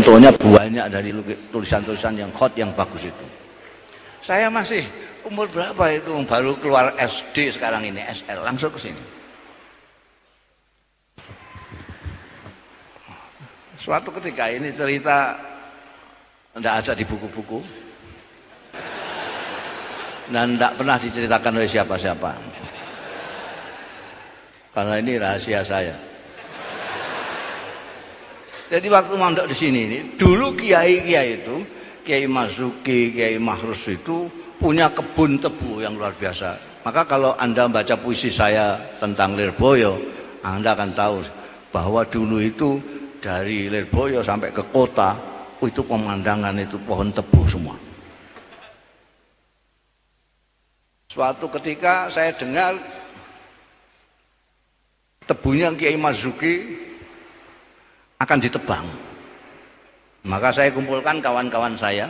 fotonya banyak dari tulisan-tulisan yang hot yang bagus itu. Saya masih umur berapa itu, baru keluar SD sekarang ini SL, langsung ke sini. Suatu ketika ini cerita tidak ada di buku-buku dan tidak pernah diceritakan oleh siapa-siapa, karena ini rahasia saya. Jadi waktu mondok di sini ini, dulu kiai-kiai itu, Kiai Marzuki, Kiai Mahrus itu punya kebun tebu yang luar biasa. Maka kalau Anda baca puisi saya tentang Lirboyo, Anda akan tahu bahwa dulu itu dari Lirboyo sampai ke kota itu pemandangan itu pohon tebu semua. Suatu ketika saya dengar tebunya Kiai Marzuki akan ditebang. Maka saya kumpulkan kawan-kawan saya.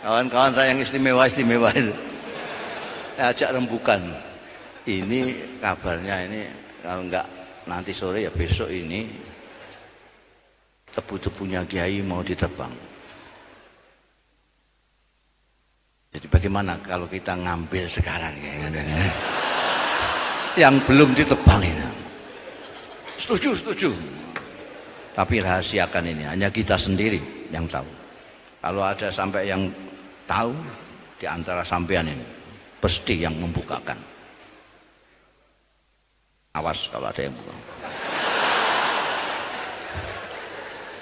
Kawan-kawan saya yang istimewa-istimewa itu. Saya ajak rembukan. Ini kabarnya ini kalau enggak nanti sore ya besok ini tebu-tebunya Kiai mau ditebang. Jadi bagaimana kalau kita ngambil sekarang ya? Yang belum ditebang itu. Setuju. Tapi rahasiakan ini, hanya kita sendiri yang tahu. Kalau ada sampai yang tahu di antara sampean ini, pasti yang membukakan. Awas kalau ada yang buka.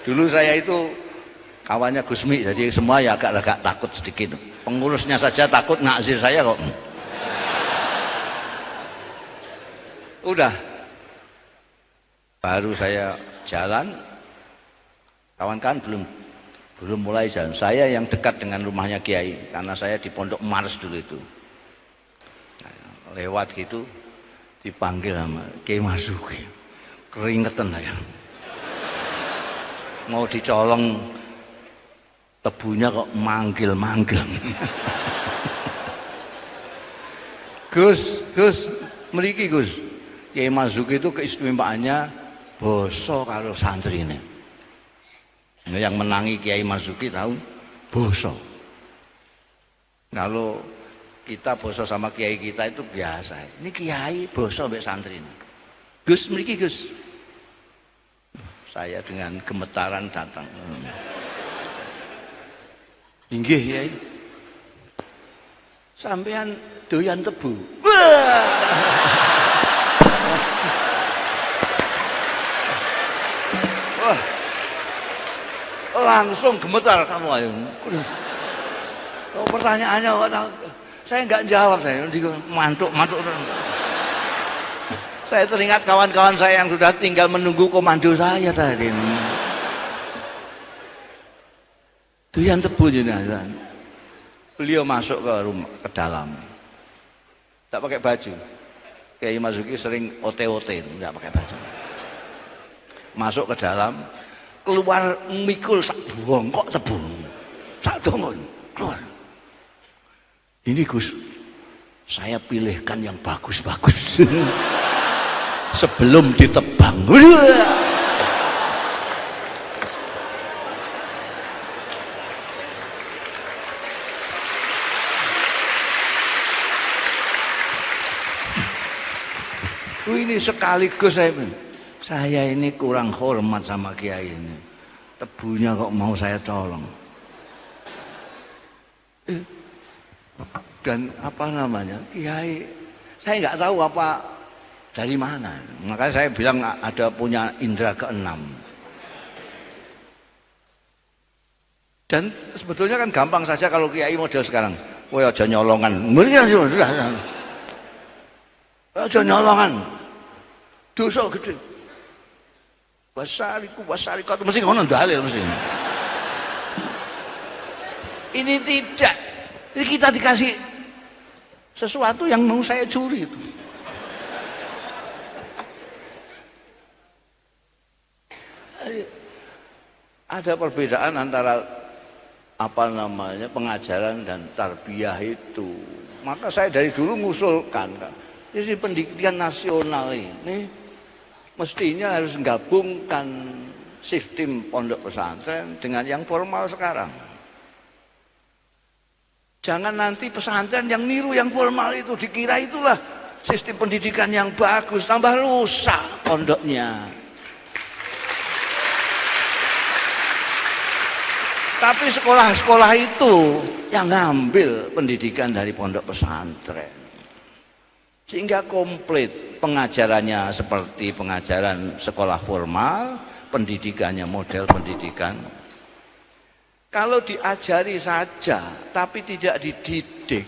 Dulu saya itu kawannya Gusmi, jadi semua ya agak takut sedikit. Pengurusnya saja takut ngazir saya kok. Udah, baru saya jalan, kawan-kawan belum mulai jalan. Saya yang dekat dengan rumahnya Kiai, karena saya di Pondok Mars dulu itu. Lewat gitu, dipanggil sama Kiai Marzuki, keringetan saya. Mau dicolong tebunya kok manggil-manggil. Gus, mriki Gus. Kiai Marzuki itu keistimewaannya boso karo santri ini. Yang menangi Kiai Marzuki tahu boso. Kalau kita boso sama kiai kita itu biasa. Ini kiai boso mbek santri ini. Gus mriki Gus. Saya dengan gemetaran datang. Inggih Kiai. Sampean doyan tebu. Wah, langsung gemetar kamu ayo. Oh, pertanyaannya saya nggak jawab, saya mantuk. Saya teringat kawan-kawan saya yang sudah tinggal menunggu komando saya tadi. Doyan tebu jenengan. Beliau masuk ke rumah, ke dalam. Tak pakai baju. Kiai Marzuki sering OT-OT, enggak pakai baju. Masuk ke dalam, keluar mikul sak bongkok tebu. Sak dongon, keluar. Ini Gus, saya pilihkan yang bagus-bagus. Sebelum ditebang. Ini sekaligus saya ini kurang hormat sama kiai ini. Tebunya kok mau saya colong. Dan apa namanya, kiai saya nggak tahu apa dari mana. Makanya saya bilang ada punya indera keenam. Dan sebetulnya kan gampang saja kalau kiai model sekarang. Kowe aja nyolongan. Mendingan sih sudah. Aja nyolongan. Dosa gede. Wasariku mesti ngono dalil mesti. Ini tidak. Ini kita dikasih sesuatu yang mau saya curi itu. Ada perbedaan antara apa namanya pengajaran dan tarbiyah itu. Maka saya dari dulu mengusulkan Jadi pendidikan nasional ini mestinya harus menggabungkan sistem pondok pesantren dengan yang formal sekarang. Jangan nanti pesantren yang niru yang formal itu, dikira itulah sistem pendidikan yang bagus, tambah rusak pondoknya. Tapi sekolah-sekolah itu yang ngambil pendidikan dari pondok pesantren, sehingga komplit pengajarannya seperti pengajaran sekolah formal, pendidikannya model pendidikan. Kalau diajari saja tapi tidak dididik,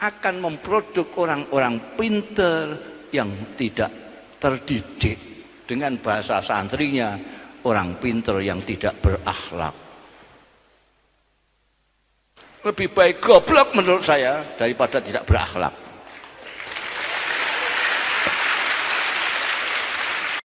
akan memproduk orang-orang pinter yang tidak terdidik. Dengan bahasa santrinya, orang pinter yang tidak berakhlak. Lebih baik goblok menurut saya daripada tidak berakhlak.